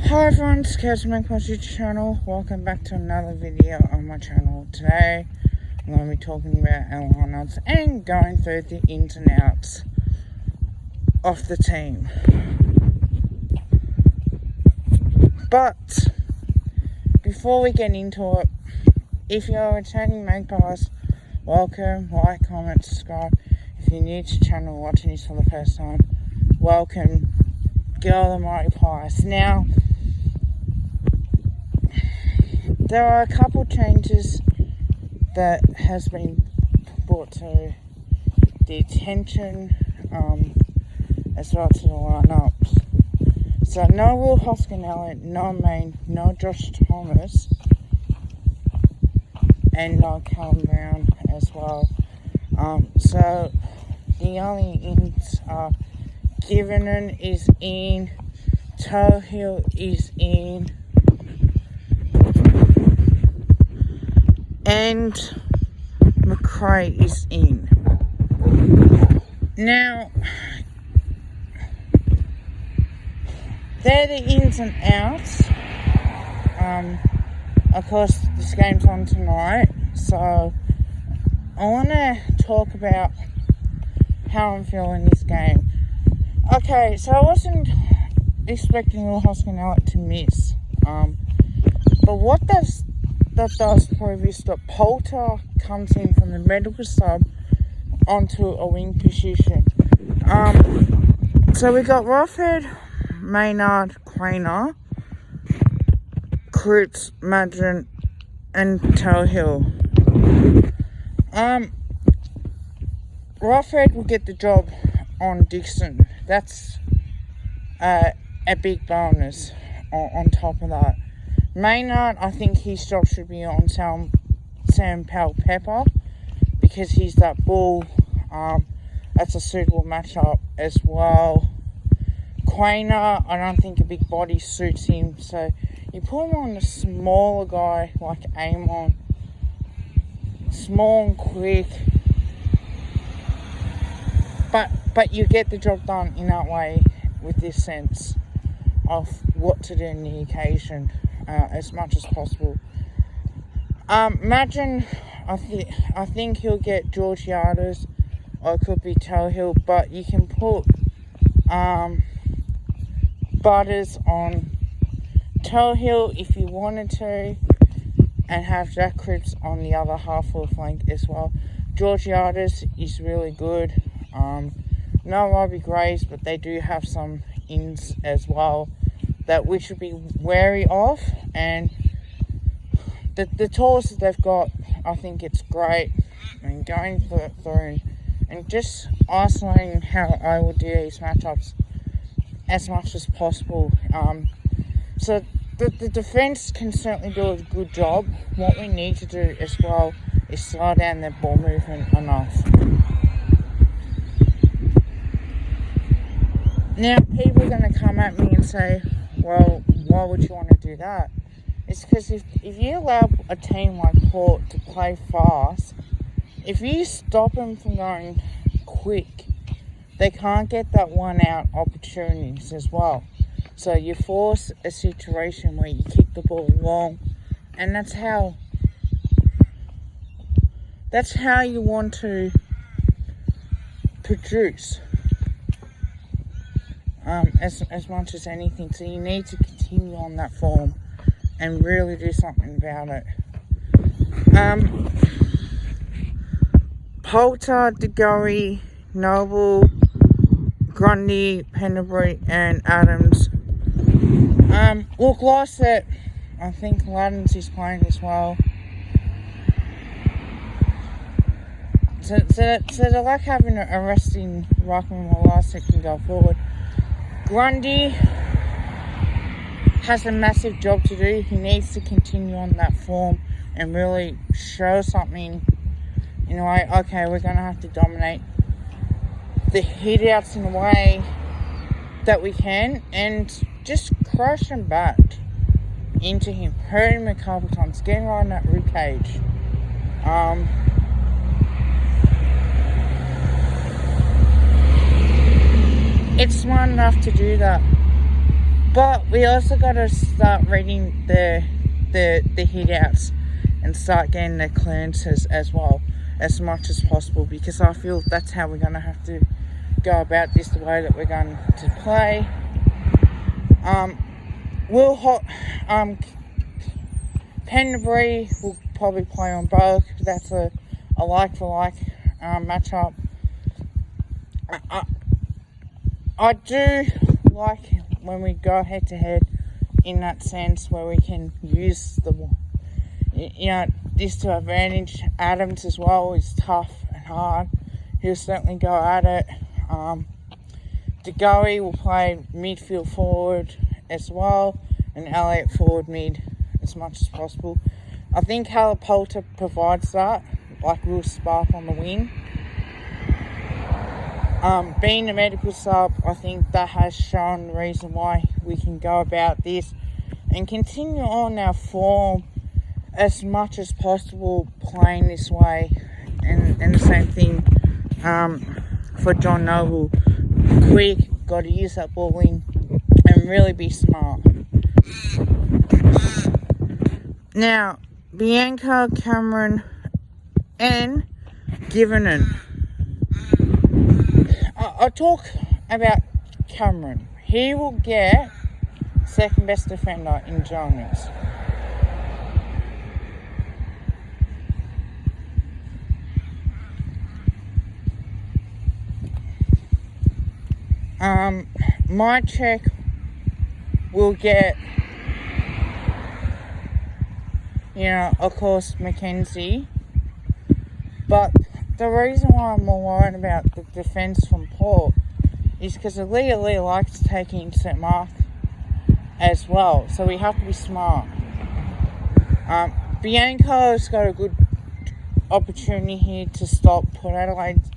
Hi everyone, it's Kaz from my YouTube channel. Welcome back to another video on my channel. Today I'm going to be talking about our lineups and going through the ins and outs of the team. But before we get into it, if you're a returning Magpies, welcome, like, comment, subscribe. If you're new to the channel watching this for the first time, welcome. Get all the Magpies. Now, there are a couple changes that has been brought to the attention as well to the lineups. So no Will Hoskin-Elliott, no Main, no Josh Thomas, and no Callum Brown as well. So the only ins are Givenon is in, Tohill is in, and McRae is in. Now, they're the ins and outs. Of course, this game's on tonight, so I want to talk about how I'm feeling this game. Okay, so I wasn't expecting Will Hoskin-Elliott to miss, but what that does prove is that Poulter comes in from the medical sub onto a wing position. So we got Rothhead, Maynard, Craner, Cruz, Madron, and Tohill. Rothhead will get the job on Dixon. That's a big bonus on top of that. Maynard, I think his job should be on Sam Powell-Pepper because he's that bull. That's a suitable matchup as well. Quainer, I don't think a big body suits him, so you put him on a smaller guy like Amon. Small and quick, but you get the job done in that way with this sense of what to do in the occasion. As much as possible. Imagine, I think he'll get Georgiades, or it could be Tohill, but you can put Butters on Tohill if you wanted to, and have Jack Cripps on the other half of the flank as well. Georgiades is really good. No Robbie Graves, but they do have some ins as well that we should be wary of, and the tools that they've got, I think it's great. And going through and just isolating how I will do these matchups as much as possible. So the defence can certainly do a good job. What we need to do as well is slow down their ball movement enough. Now, people are going to come at me and say, well, why would you want to do that? It's because if you allow a team like Port to play fast, if you stop them from going quick, they can't get that one-out opportunities as well. So you force a situation where you kick the ball long, and that's how you want to produce. As much as anything, so you need to continue on that form and really do something about it. Poulter, DeGoey, Noble, Grundy, Pendlebury, and Adams. Look, Lycett, I think Laddens is playing as well. So they like having a resting ruckman while Lycett can go forward. Grundy has a massive job to do. He needs to continue on that form and really show something in a way, okay, we're going to have to dominate the hit-outs in a way that we can, and just crush him back into him, hurt him a couple times, getting right in that rib cage. It's smart enough to do that. But we also got to start reading the hit-outs and start getting the clearances as well, as much as possible, because I feel that's how we're going to have to go about this, the way that we're going to play. Pendlebury will probably play on both. That's a like-for-like matchup. I do like when we go head-to-head in that sense, where we can use this to advantage. Adams as well is tough and hard. He'll certainly go at it. DeGoey will play midfield forward as well, and Elliott forward mid as much as possible. I think Halapolta provides that, like real spark on the wing. Being a medical sub, I think that has shown the reason why we can go about this and continue on our form as much as possible, playing this way. And the same thing for John Noble. Quick, got to use that ball in and really be smart. Now, Bianca, Cameron and Givenon. I'll talk about Cameron. He will get second best defender in Jonas. My check will get, of course, Mackenzie. But the reason why I'm more worried about the defence from Port is because Aaliyah likes taking set mark as well. So we have to be smart. Bianco's got a good opportunity here to stop Port Adelaide's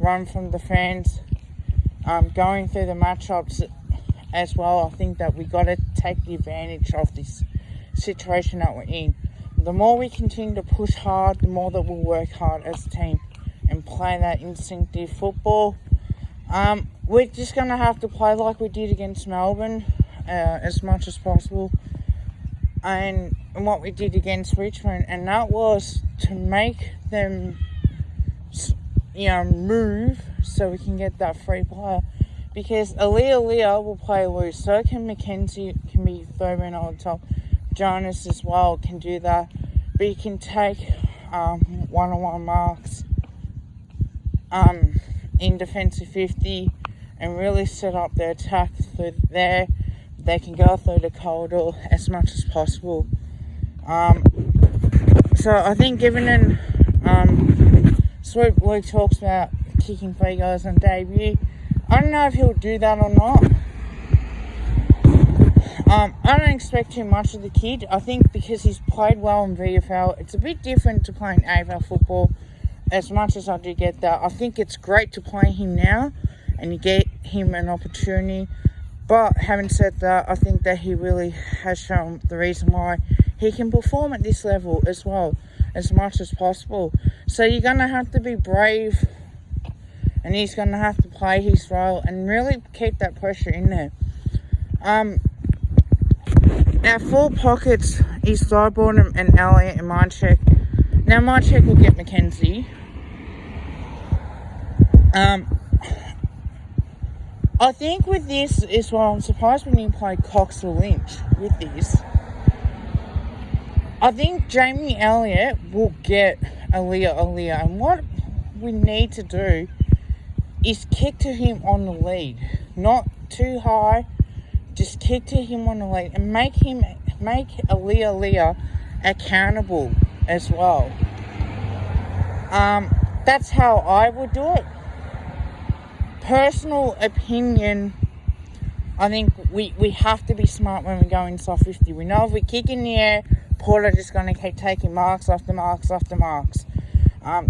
run from defence. Going through the matchups as well, I think that we got to take the advantage of this situation that we're in. The more we continue to push hard, the more that we'll work hard as a team and play that instinctive football. We're just going to have to play like we did against Melbourne as much as possible, and what we did against Richmond, and that was to make them move so we can get that free player, because Aaliyah will play loose, so can Mackenzie, can be third man on the top. Jonas as well can do that, but you can take one-on-one marks in defensive 50 and really set up their attack through there. They can go through the corridor as much as possible. So I think given Swoop Luke talks about kicking 3 goals on debut, I don't know if he'll do that or not. I don't expect too much of the kid. I think because he's played well in VFL, it's a bit different to playing AFL football. As much as I do get that, I think it's great to play him now and you get him an opportunity. But having said that, I think that he really has shown the reason why he can perform at this level as well, as much as possible. So you're going to have to be brave, and he's going to have to play his role and really keep that pressure in there. Our 4 pockets is Thorburn and Elliott and Mindcheck. Now Mindcheck will get Mackenzie. I think with this is why I'm surprised we didn't play Cox or Lynch with this. I think Jamie Elliott will get Aaliyah, and what we need to do is kick to him on the lead. Not too high, just kick to him on the lead and make Aaliyah accountable as well. That's how I would do it. Personal opinion, I think we have to be smart when we go inside 50. We know if we kick in the air, Port are just going to keep taking marks after marks after marks.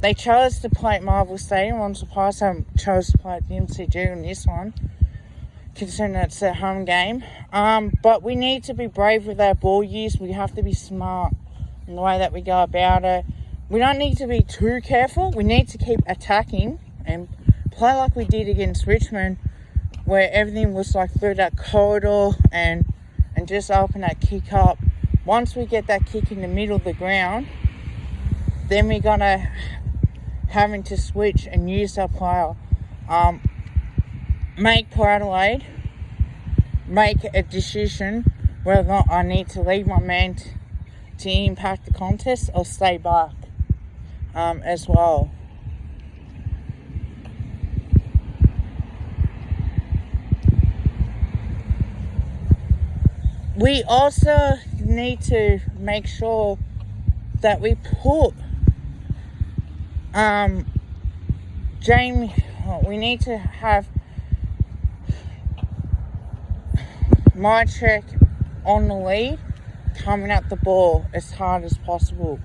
They chose to play at Marvel Stadium. I'm surprised they chose to play at the MCG on this one, considering it's their home game. But we need to be brave with our ball use. We have to be smart in the way that we go about it. We don't need to be too careful. We need to keep attacking and play like we did against Richmond, where everything was like through that corridor and and just open that kick up. Once we get that kick in the middle of the ground, then we're gonna having to switch and use that player. Make Port Adelaide make a decision whether or not I need to leave my man to impact the contest or stay back as well. We also need to make sure that we put we need to have my check on the lead, coming at the ball as hard as possible.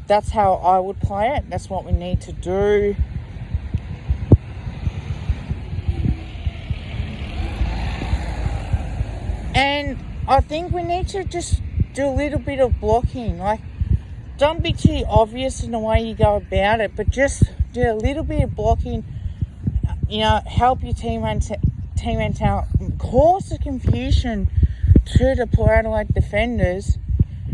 That's how I would play it. That's what we need to do. And I think we need to just do a little bit of blocking. Like, don't be too obvious in the way you go about it, but just do a little bit of blocking. Help your teammates out, cause the confusion to the Port Adelaide defenders,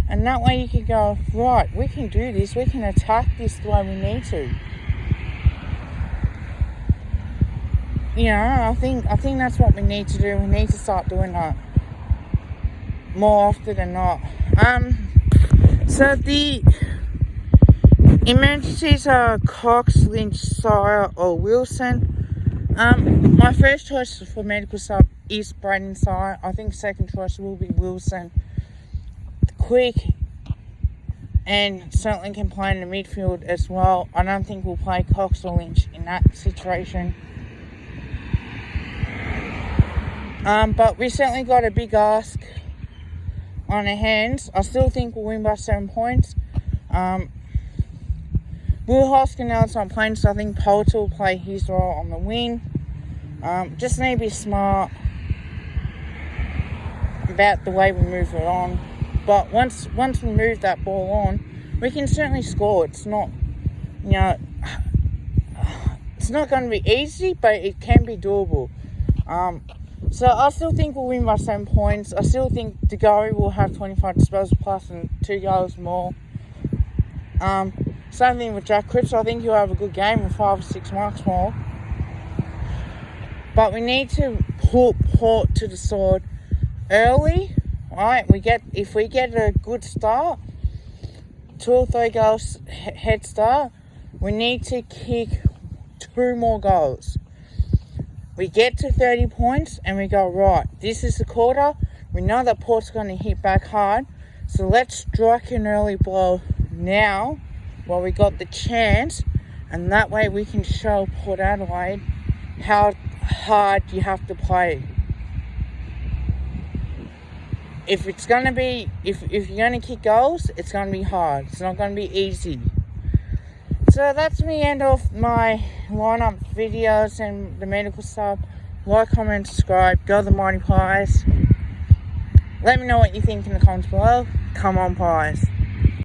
and that way you can go, right, we can do this, we can attack this the way we need to. I think that's what we need to do. We need to start doing that more often than not. So the emergencies are Cox, Lynch, Sire or Wilson. My first choice for medical sub is Braden Sire. I think second choice will be Wilson. Quick and certainly can play in the midfield as well. I don't think we'll play Cox or Lynch in that situation. But we certainly got a big ask on our hands. I still think we'll win by 7 points. Will Hoskinell's not playing, so I think Poulter will play his role on the wing. Just need to be smart about the way we move it on. But once we move that ball on, we can certainly score. It's not, it's not going to be easy, but it can be doable. So I still think we'll win by 7 points. I still think DeGoey will have 25 disposal plus and 2 goals more. Same thing with Jack Cripps. I think he'll have a good game with 5 or 6 marks more. But we need to put Port to the sword early, right? If we get a good start, 2 or 3 goals head start, we need to kick 2 more goals. We get to 30 points and we go, right, this is the quarter. We know that Port's going to hit back hard. So let's strike an early blow now while we got the chance. And that way we can show Port Adelaide how hard you have to play. If you're going to kick goals, it's going to be hard. It's not going to be easy. So that's the end of my lineup videos and the medical stuff. Like, comment, subscribe. Go the Mighty Pies. Let me know what you think in the comments below. Come on, Pies.